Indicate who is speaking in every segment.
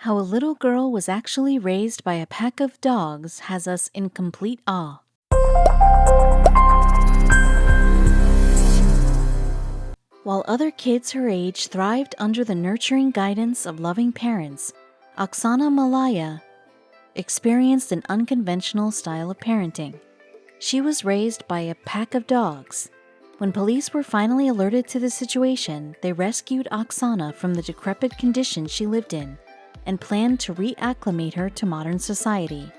Speaker 1: How a little girl was actually raised by a pack of dogs has us in complete awe. While other kids her age thrived under the nurturing guidance of loving parents, Oksana Malaya experienced an unconventional style of parenting. She was raised by a pack of dogs. When police were finally alerted to the situation, they rescued Oksana from the decrepit condition she lived in and planned to reacclimate her to modern society.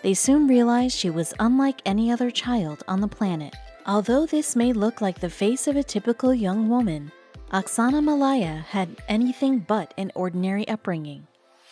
Speaker 1: They soon realized she was unlike any other child on the planet. Although this may look like the face of a typical young woman, Oksana Malaya had anything but an ordinary upbringing.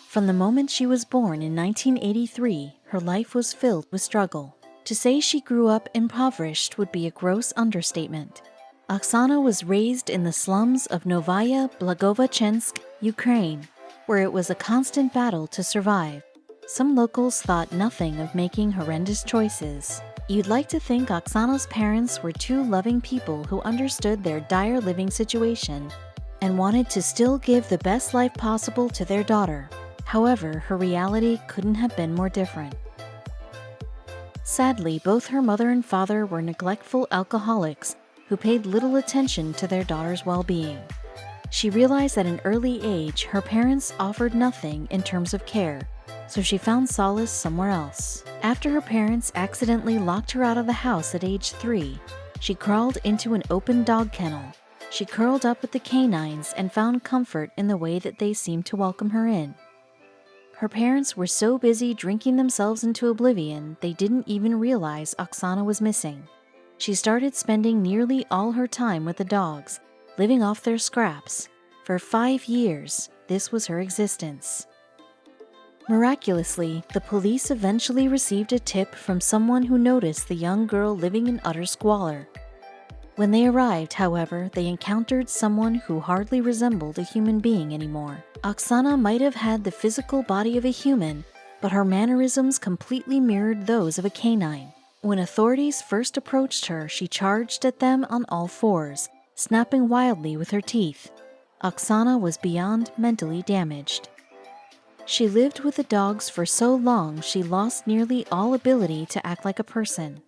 Speaker 1: From the moment she was born in 1983, her life was filled with struggle. To say she grew up impoverished would be a gross understatement. Oksana was raised in the slums of Novaya Blagovichensk, Ukraine, where it was a constant battle to survive. Some locals thought nothing of making horrendous choices. You'd like to think Oksana's parents were two loving people who understood their dire living situation and wanted to still give the best life possible to their daughter. However, her reality couldn't have been more different. Sadly, both her mother and father were neglectful alcoholics who paid little attention to their daughter's well-being. She realized at an early age her parents offered nothing in terms of care, so she found solace somewhere else. After her parents accidentally locked her out of the house at age 3, she crawled into an open dog kennel. She curled up with the canines and found comfort in the way that they seemed to welcome her in. Her parents were so busy drinking themselves into oblivion, they didn't even realize Oksana was missing. She started spending nearly all her time with the dogs, living off their scraps. For 5 years, this was her existence. Miraculously, the police eventually received a tip from someone who noticed the young girl living in utter squalor. When they arrived, however, they encountered someone who hardly resembled a human being anymore. Oksana might have had the physical body of a human, but her mannerisms completely mirrored those of a canine. When authorities first approached her, she charged at them on all fours, snapping wildly with her teeth. Oksana was beyond mentally damaged. She lived with the dogs for so long she lost nearly all ability to act like a person.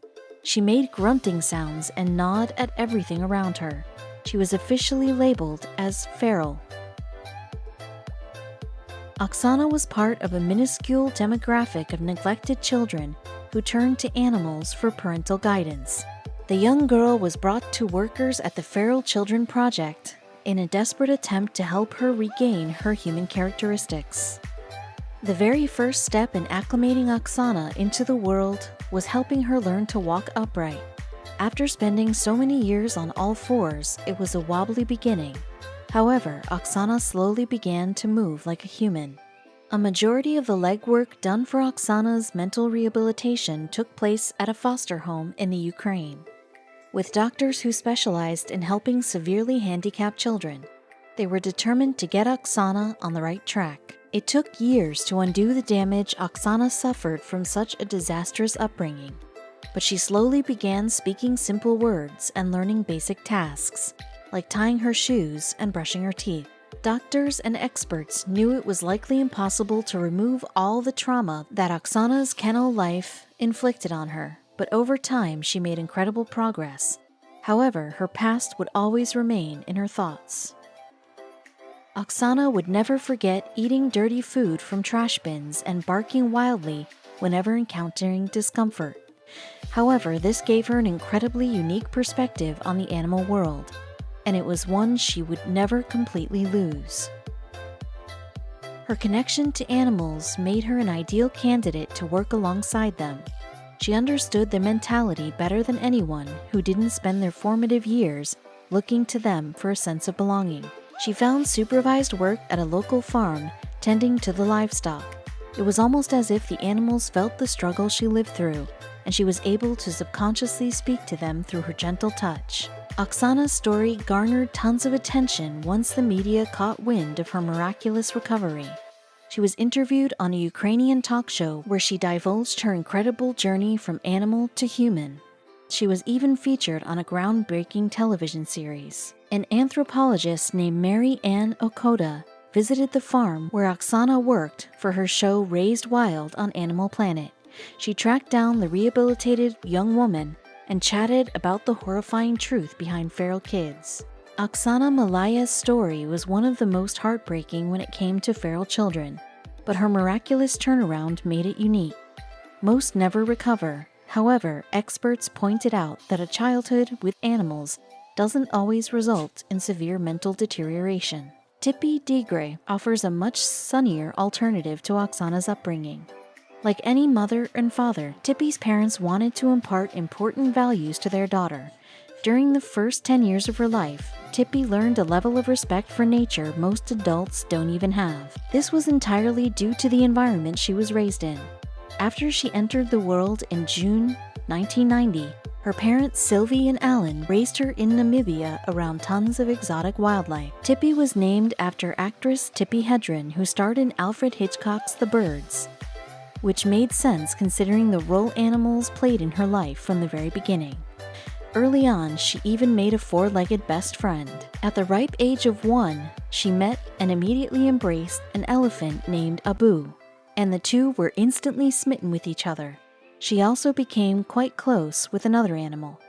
Speaker 1: She made grunting sounds and gnawed at everything around her. She was officially labeled as feral. Oksana was part of a minuscule demographic of neglected children who turned to animals for parental guidance. The young girl was brought to workers at the Feral Children Project in a desperate attempt to help her regain her human characteristics. The very first step in acclimating Oksana into the world was helping her learn to walk upright. After spending so many years on all fours, it was a wobbly beginning. However, Oksana slowly began to move like a human. A majority of the legwork done for Oksana's mental rehabilitation took place at a foster home in the Ukraine, with doctors who specialized in helping severely handicapped children. They were determined to get Oksana on the right track. It took years to undo the damage Oksana suffered from such a disastrous upbringing, but she slowly began speaking simple words and learning basic tasks, like tying her shoes and brushing her teeth. Doctors and experts knew it was likely impossible to remove all the trauma that Oksana's kennel life inflicted on her, but over time she made incredible progress. However, her past would always remain in her thoughts. Oksana would never forget eating dirty food from trash bins and barking wildly whenever encountering discomfort. However, this gave her an incredibly unique perspective on the animal world, and it was one she would never completely lose. Her connection to animals made her an ideal candidate to work alongside them. She understood their mentality better than anyone who didn't spend their formative years looking to them for a sense of belonging. She found supervised work at a local farm, tending to the livestock. It was almost as if the animals felt the struggle she lived through, and she was able to subconsciously speak to them through her gentle touch. Oksana's story garnered tons of attention once the media caught wind of her miraculous recovery. She was interviewed on a Ukrainian talk show where she divulged her incredible journey from animal to human. She was even featured on a groundbreaking television series. An anthropologist named Mary Ann Okoda visited the farm where Oksana worked for her show Raised Wild on Animal Planet. She tracked down the rehabilitated young woman and chatted about the horrifying truth behind feral kids. Oksana Malaya's story was one of the most heartbreaking when it came to feral children, but her miraculous turnaround made it unique. Most never recover. However, experts pointed out that a childhood with animals doesn't always result in severe mental deterioration. Tippi Digre offers a much sunnier alternative to Oksana's upbringing. Like any mother and father, Tippi's parents wanted to impart important values to their daughter. During the first 10 years of her life, Tippi learned a level of respect for nature most adults don't even have. This was entirely due to the environment she was raised in. After she entered the world in June 1990, her parents Sylvie and Alan raised her in Namibia around tons of exotic wildlife. Tippi was named after actress Tippi Hedren, who starred in Alfred Hitchcock's The Birds, which made sense considering the role animals played in her life from the very beginning. Early on, she even made a four-legged best friend. At the ripe age of 1, she met and immediately embraced an elephant named Abu, and the two were instantly smitten with each other. She also became quite close with another animal.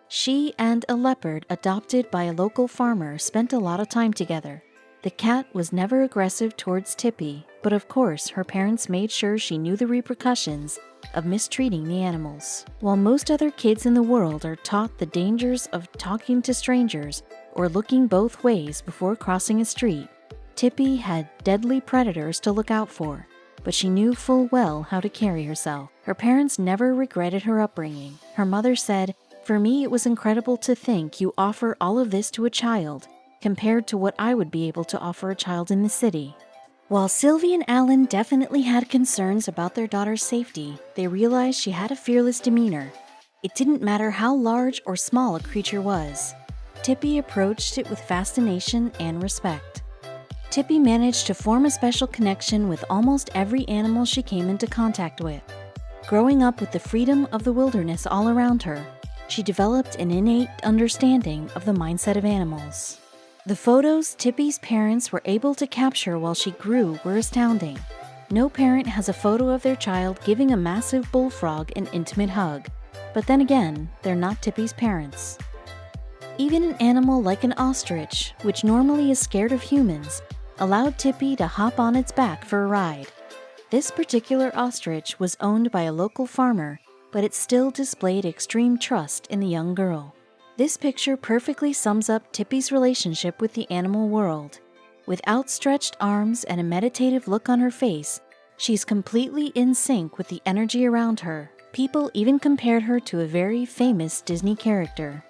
Speaker 1: She and a leopard adopted by a local farmer spent a lot of time together. The cat was never aggressive towards Tippi, but of course her parents made sure she knew the repercussions of mistreating the animals. While most other kids in the world are taught the dangers of talking to strangers or looking both ways before crossing a street, Tippi had deadly predators to look out for, but she knew full well how to carry herself. Her parents never regretted her upbringing. Her mother said, "For me, it was incredible to think you offer all of this to a child, compared to what I would be able to offer a child in the city." While Sylvie and Alan definitely had concerns about their daughter's safety, they realized she had a fearless demeanor. It didn't matter how large or small a creature was. Tippi approached it with fascination and respect. Tippi managed to form a special connection with almost every animal she came into contact with. Growing up with the freedom of the wilderness all around her, she developed an innate understanding of the mindset of animals. The photos Tippi's parents were able to capture while she grew were astounding. No parent has a photo of their child giving a massive bullfrog an intimate hug, but then again, they're not Tippi's parents. Even an animal like an ostrich, which normally is scared of humans, allowed Tippi to hop on its back for a ride. This particular ostrich was owned by a local farmer, but it still displayed extreme trust in the young girl. This picture perfectly sums up Tippi's relationship with the animal world. With outstretched arms and a meditative look on her face, she's completely in sync with the energy around her. People even compared her to a very famous Disney character.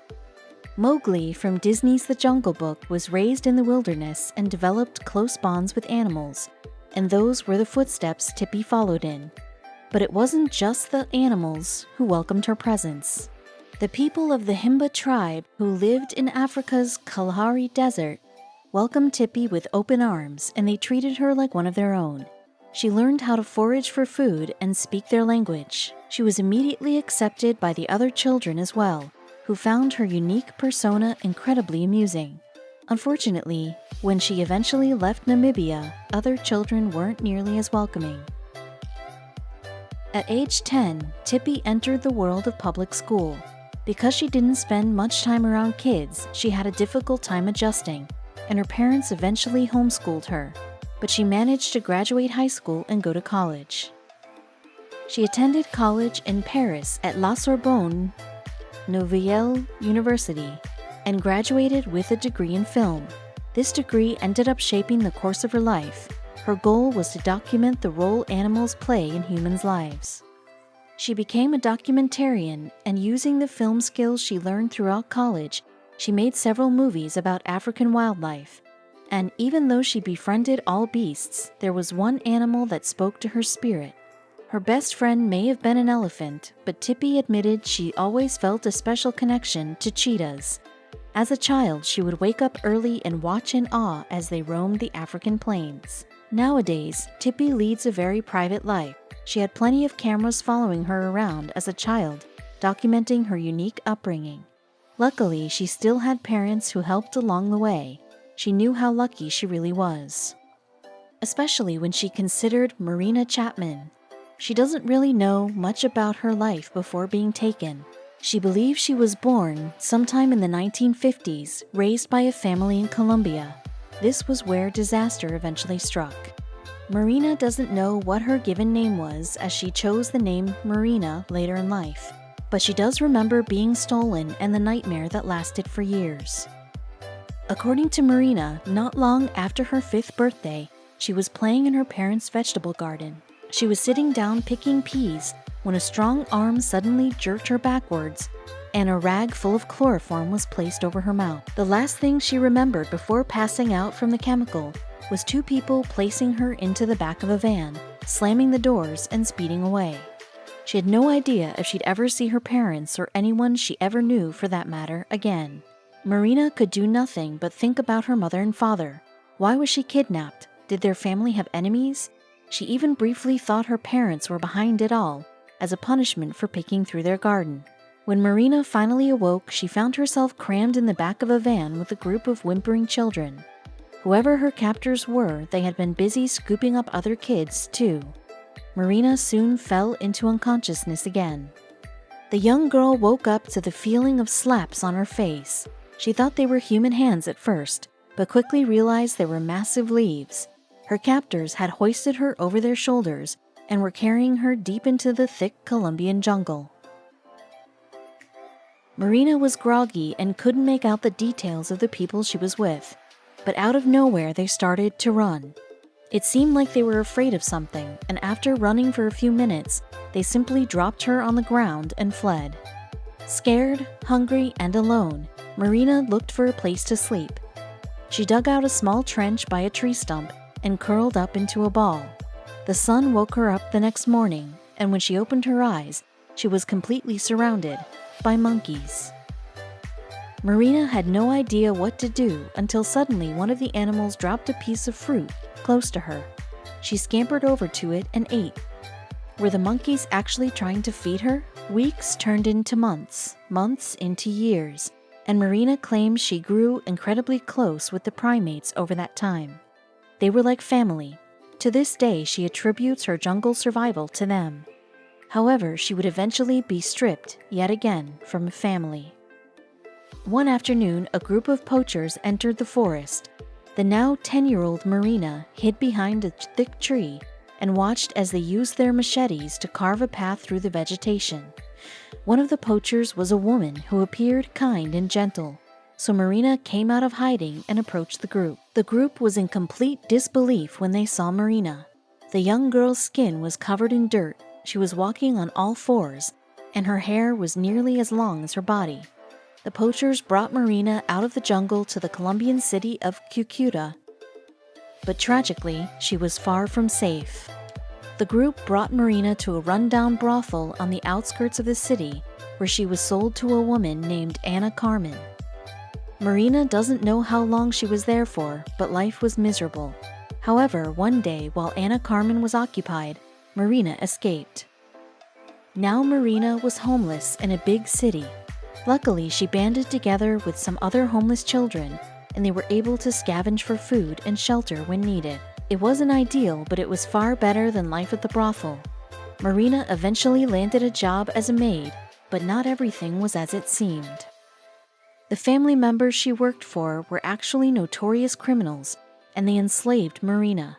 Speaker 1: Mowgli from Disney's The Jungle Book was raised in the wilderness and developed close bonds with animals, and those were the footsteps Tippi followed in. But it wasn't just the animals who welcomed her presence. The people of the Himba tribe, who lived in Africa's Kalahari Desert, welcomed Tippi with open arms, and they treated her like one of their own. She learned how to forage for food and speak their language. She was immediately accepted by the other children as well, who found her unique persona incredibly amusing. Unfortunately, when she eventually left Namibia, other children weren't nearly as welcoming. At age 10, Tippi entered the world of public school. Because she didn't spend much time around kids, she had a difficult time adjusting, and her parents eventually homeschooled her, but she managed to graduate high school and go to college. She attended college in Paris at La Sorbonne Nouvelle University and graduated with a degree in film. This degree ended up shaping the course of her life. Her goal was to document the role animals play in humans' lives. She became a documentarian, and using the film skills she learned throughout college, she made several movies about African wildlife. And even though she befriended all beasts, there was one animal that spoke to her spirit. Her best friend may have been an elephant, but Tippi admitted she always felt a special connection to cheetahs. As a child, she would wake up early and watch in awe as they roamed the African plains. Nowadays, Tippi leads a very private life. She had plenty of cameras following her around as a child, documenting her unique upbringing. Luckily, she still had parents who helped along the way. She knew how lucky she really was. especially when she considered Marina Chapman. She doesn't really know much about her life before being taken. She believes she was born sometime in the 1950s, raised by a family in Colombia. This was where disaster eventually struck. Marina doesn't know what her given name was, as she chose the name Marina later in life, but she does remember being stolen and the nightmare that lasted for years. According to Marina, not long after her 5th birthday, she was playing in her parents' vegetable garden. She was sitting down picking peas when a strong arm suddenly jerked her backwards, and a rag full of chloroform was placed over her mouth. The last thing she remembered before passing out from the chemical was 2 people placing her into the back of a van, slamming the doors and speeding away. She had no idea if she'd ever see her parents, or anyone she ever knew for that matter, again. Marina could do nothing but think about her mother and father. Why was she kidnapped? Did their family have enemies? She even briefly thought her parents were behind it all, as a punishment for picking through their garden. When Marina finally awoke, she found herself crammed in the back of a van with a group of whimpering children. Whoever her captors were, they had been busy scooping up other kids, too. Marina soon fell into unconsciousness again. The young girl woke up to the feeling of slaps on her face. She thought they were human hands at first, but quickly realized they were massive leaves. Her captors had hoisted her over their shoulders and were carrying her deep into the thick Colombian jungle. Marina was groggy and couldn't make out the details of the people she was with, but out of nowhere they started to run. It seemed like they were afraid of something, and after running for a few minutes, they simply dropped her on the ground and fled. Scared, hungry, and alone, Marina looked for a place to sleep. She dug out a small trench by a tree stump and curled up into a ball. The sun woke her up the next morning, and when she opened her eyes, she was completely surrounded by monkeys. Marina had no idea what to do until suddenly one of the animals dropped a piece of fruit close to her. She scampered over to it and ate. Were the monkeys actually trying to feed her? Weeks turned into months, months into years, and Marina claims she grew incredibly close with the primates over that time. They were like family. To this day, she attributes her jungle survival to them. However, she would eventually be stripped, yet again, from a family. One afternoon, a group of poachers entered the forest. The now 10-year-old Marina hid behind a thick tree and watched as they used their machetes to carve a path through the vegetation. One of the poachers was a woman who appeared kind and gentle, so Marina came out of hiding and approached the group. The group was in complete disbelief when they saw Marina. The young girl's skin was covered in dirt, she was walking on all fours, and her hair was nearly as long as her body. The poachers brought Marina out of the jungle to the Colombian city of Cucuta, but tragically, she was far from safe. The group brought Marina to a rundown brothel on the outskirts of the city, where she was sold to a woman named Ana Carmen. Marina doesn't know how long she was there for, but life was miserable. However, one day, while Ana Carmen was occupied, Marina escaped. Now Marina was homeless in a big city. Luckily, she banded together with some other homeless children, and they were able to scavenge for food and shelter when needed. It wasn't ideal, but it was far better than life at the brothel. Marina eventually landed a job as a maid, but not everything was as it seemed. The family members she worked for were actually notorious criminals, and they enslaved Marina.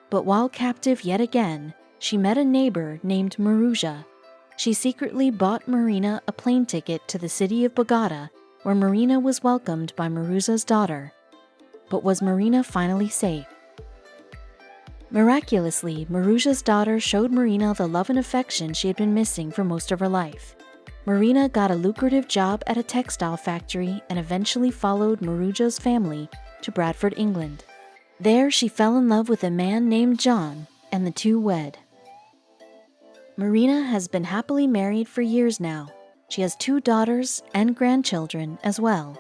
Speaker 1: But while captive yet again, she met a neighbor named Maruja. She secretly bought Marina a plane ticket to the city of Bogota, where Marina was welcomed by Maruja's daughter. But was Marina finally safe? Miraculously, Maruja's daughter showed Marina the love and affection she had been missing for most of her life. Marina got a lucrative job at a textile factory and eventually followed Maruja's family to Bradford, England. There, she fell in love with a man named John, and the two wed. Marina has been happily married for years now. She has 2 daughters and grandchildren as well.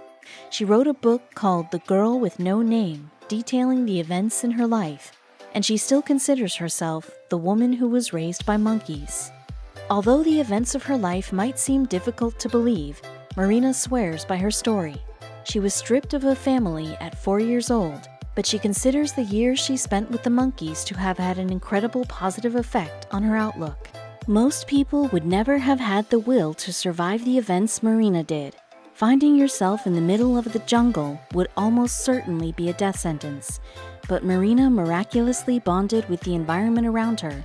Speaker 1: She wrote a book called The Girl with No Name, detailing the events in her life, and she still considers herself the woman who was raised by monkeys. Although the events of her life might seem difficult to believe, Marina swears by her story. She was stripped of a family at 4 years old, but she considers the years she spent with the monkeys to have had an incredible positive effect on her outlook. Most people would never have had the will to survive the events Marina did. Finding yourself in the middle of the jungle would almost certainly be a death sentence, but Marina miraculously bonded with the environment around her,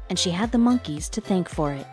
Speaker 1: and she had the monkeys to thank for it.